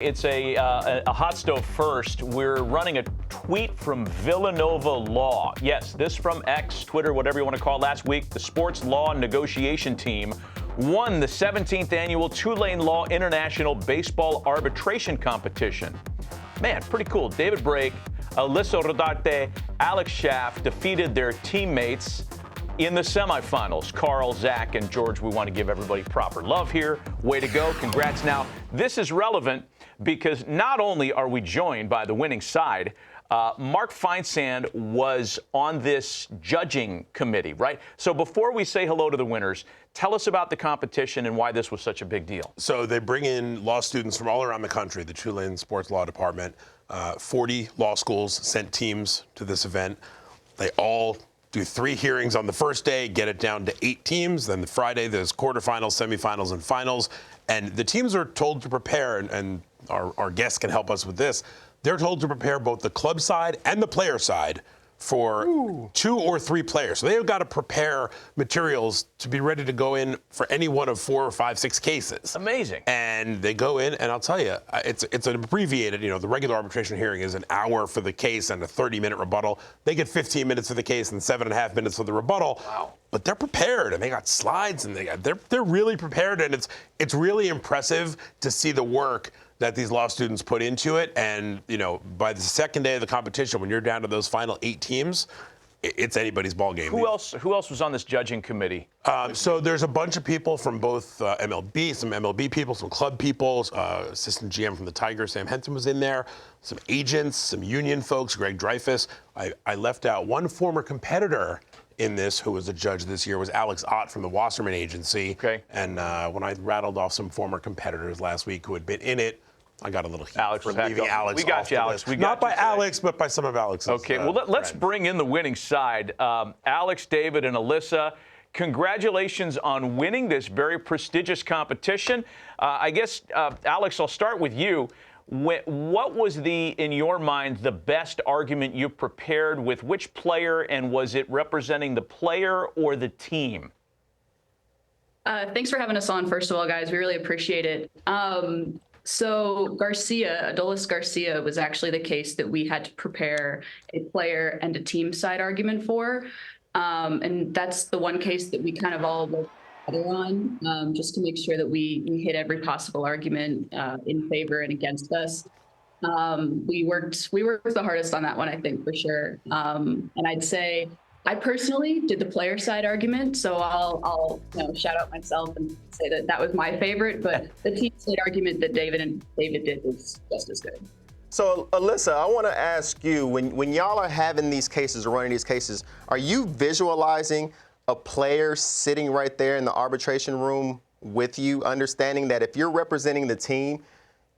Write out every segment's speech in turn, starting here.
It's a hot stove first. We're running a tweet from Villanova Law. Yes, this from X, Twitter, whatever you want to call it. Last week, the sports law negotiation team won the 17th annual Tulane Law International Baseball Arbitration Competition. Man, pretty cool. David Brake, Alyssa Rodarte, Alex Schaff defeated their teammates in the semifinals. Carl, Zach, and George, we want to give everybody proper love here. Way to go. Congrats. Now, this is relevant because not only are we joined by the winning side, Mark Feinsand was on this judging committee, right? So before we say hello to the winners, tell us about the competition and why this was such a big deal. So they bring in law students from all around the country, the Tulane Sports Law Department. 40 law schools sent teams to this event. They all do 3 hearings on the first day, get it down to 8 teams. Then the Friday, there's quarterfinals, semifinals, and finals. And the teams are told to prepare, and our guests can help us with this. They're told to prepare both the club side and the player side for 2 or 3 players. So they've got to prepare materials to be ready to go in for any one of 4 or 5, 6 cases. Amazing. And they go in, and I'll tell you, it's an abbreviated, the regular arbitration hearing is an hour for the case and a 30-minute rebuttal. They get 15 minutes for the case and 7.5 minutes for the rebuttal. Wow. But they're prepared, and they got slides, and they're really prepared, and it's really impressive to see the work that these law students put into it. And, by the second day of the competition, when you're down to those final 8 teams, it's anybody's ball game. Who else was on this judging committee? So there's a bunch of people from both MLB, some MLB people, some club people, assistant GM from the Tigers, Sam Henson was in there, some agents, some union folks, Greg Dreyfus. I left out one former competitor in this, who was a judge this year, was Alex Ott from the Wasserman Agency. Okay. And when I rattled off some former competitors last week who had been in it, I got a little heat for leaving Alex. We got you, Alex. Not by Alex, but by some of Alex's. Okay, well, let's bring in the winning side. Alex, David, and Alyssa, congratulations on winning this very prestigious competition. I guess, Alex, I'll start with you. What was in your mind, the best argument you prepared with which player, and was it representing the player or the team? Thanks for having us on, first of all, guys. We really appreciate it. So Adolis Garcia was actually the case that we had to prepare a player and a team side argument for. And that's the one case that we kind of all worked together on, just to make sure that we hit every possible argument in favor and against us. We worked the hardest on that one, I think, for sure. And I'd say I personally did the player side argument, so I'll shout out myself and say that was my favorite, but the team side argument that David did was just as good. So, Alyssa, I want to ask you, when y'all are having these cases or running these cases, are you visualizing a player sitting right there in the arbitration room with you, understanding that if you're representing the team,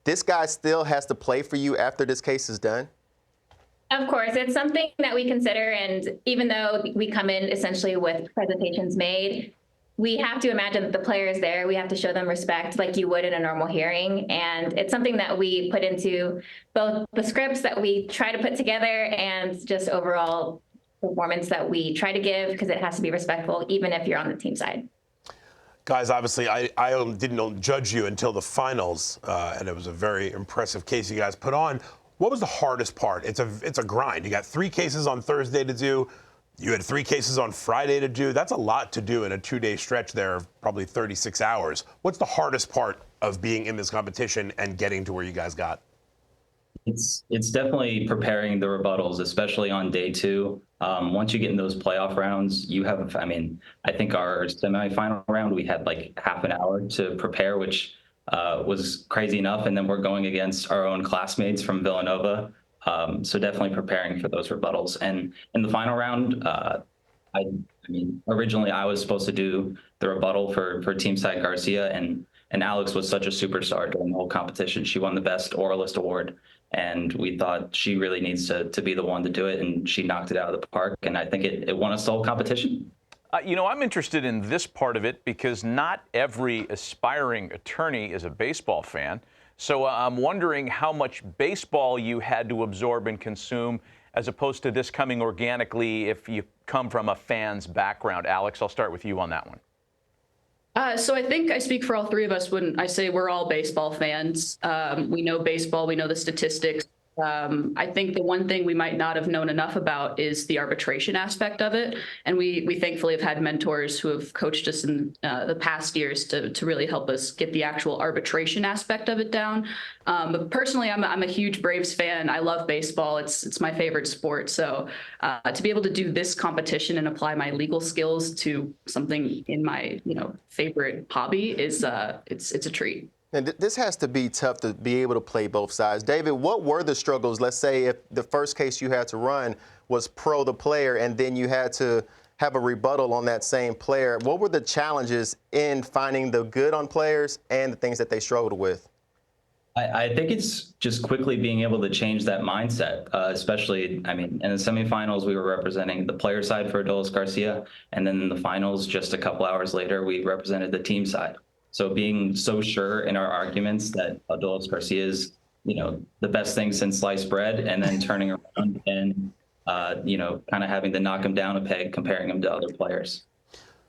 this guy still has to play for you after this case is done? Of course, it's something that we consider, and even though we come in essentially with presentations made, we have to imagine that the player is there. We have to show them respect like you would in a normal hearing, and it's something that we put into both the scripts that we try to put together and just overall performance that we try to give, because it has to be respectful even if you're on the team side. Guys, obviously, I didn't judge you until the finals, and it was a very impressive case you guys put on. What was the hardest part? It's a grind. You got 3 cases on Thursday to do. You had 3 cases on Friday to do. That's a lot to do in a 2-day stretch there of probably 36 hours. What's the hardest part of being in this competition and getting to where you guys got? It's definitely preparing the rebuttals, especially on day 2. Once you get in those playoff rounds, I think our semifinal round, we had like half an hour to prepare, which was crazy enough. And then we're going against our own classmates from Villanova. So definitely preparing for those rebuttals. And in the final round, originally I was supposed to do the rebuttal for team side Garcia, and Alex was such a superstar during the whole competition. She won the best oralist award, and we thought she really needs to be the one to do it, and she knocked it out of the park. And I think it won us the whole competition. I'm interested in this part of it because not every aspiring attorney is a baseball fan. So I'm wondering how much baseball you had to absorb and consume as opposed to this coming organically if you come from a fan's background. Alex, I'll start with you on that one. So I think I speak for all three of us when I say we're all baseball fans. We know baseball, we know the statistics. I think the one thing we might not have known enough about is the arbitration aspect of it. And we thankfully have had mentors who have coached us in the past years to really help us get the actual arbitration aspect of it down. But personally, I'm a huge Braves fan. I love baseball. It's my favorite sport. So to be able to do this competition and apply my legal skills to something in my favorite hobby is it's a treat. And this has to be tough to be able to play both sides. David, what were the struggles? Let's say if the first case you had to run was pro the player and then you had to have a rebuttal on that same player. What were the challenges in finding the good on players and the things that they struggled with? I think it's just quickly being able to change that mindset, especially, I mean, in the semifinals, we were representing the player side for Adolis Garcia, and then in the finals, just a couple hours later, we represented the team side. So being so sure in our arguments that Adolis Garcia is, the best thing since sliced bread, and then turning around and, kind of having to knock him down a peg, comparing him to other players.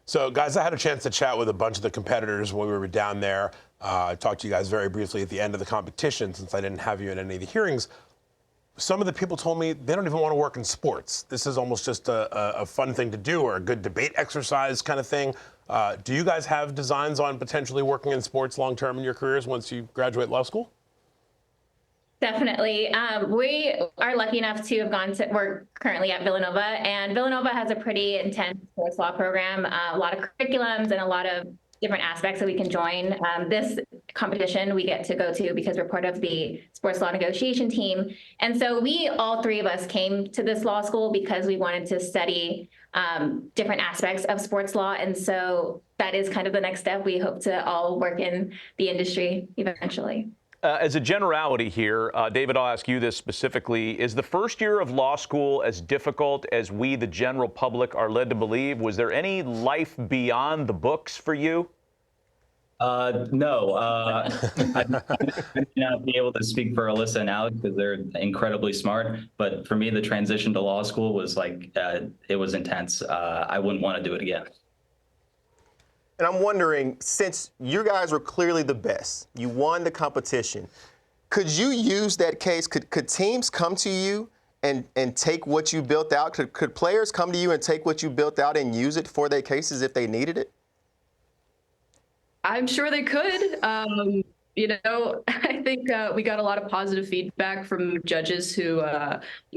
So, guys, I had a chance to chat with a bunch of the competitors when we were down there. I talked to you guys very briefly at the end of the competition since I didn't have you in any of the hearings. Some of the people told me they don't even want to work in sports. This is almost just a fun thing to do or a good debate exercise kind of thing. Do you guys have designs on potentially working in sports long term in your careers once you graduate law school? Definitely. We are lucky enough to have we're currently at Villanova, and Villanova has a pretty intense sports law program, a lot of curriculums and a lot of different aspects that we can join. This competition we get to go to because we're part of the sports law negotiation team. And so all three of us came to this law school because we wanted to study different aspects of sports law. And so that is kind of the next step. We hope to all work in the industry eventually. As a generality here, David, I'll ask you this specifically. Is the first year of law school as difficult as we, the general public, are led to believe? Was there any life beyond the books for you? No. I may not be able to speak for Alyssa and Alex because they're incredibly smart. But for me, the transition to law school was it was intense. I wouldn't want to do it again. And I'm wondering, since you guys were clearly the best, you won the competition, could you use that case? Could teams come to you and take what you built out? Could players come to you and take what you built out and use it for their cases if they needed it? I'm sure they could. I think we got a lot of positive feedback from judges who,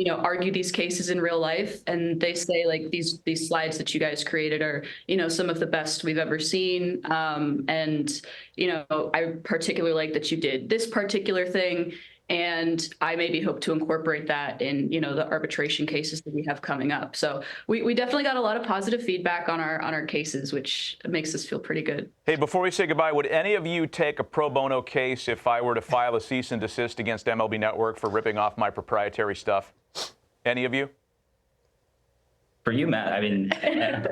argue these cases in real life. And they say, like, these slides that you guys created are, some of the best we've ever seen. And I particularly like that you did this particular thing. And I maybe hope to incorporate that in, the arbitration cases that we have coming up. So we definitely got a lot of positive feedback on our cases, which makes us feel pretty good. Hey, before we say goodbye, would any of you take a pro bono case if I were to file a cease and desist against MLB Network for ripping off my proprietary stuff? Any of you? For you, Matt, I mean,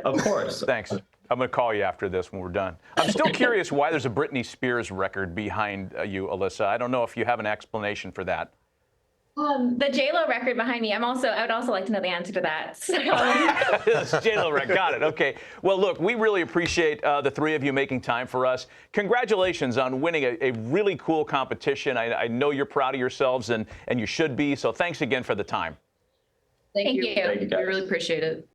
of course. Thanks. I'm going to call you after this when we're done. I'm still curious why there's a Britney Spears record behind you, Alyssa. I don't know if you have an explanation for that. The J-Lo record behind me. I would also like to know the answer to that. So. J-Lo record. Got it. Okay. Well, look, we really appreciate the three of you making time for us. Congratulations on winning a really cool competition. I know you're proud of yourselves, and you should be. So thanks again for the time. Thank you. Thank you. We really appreciate it.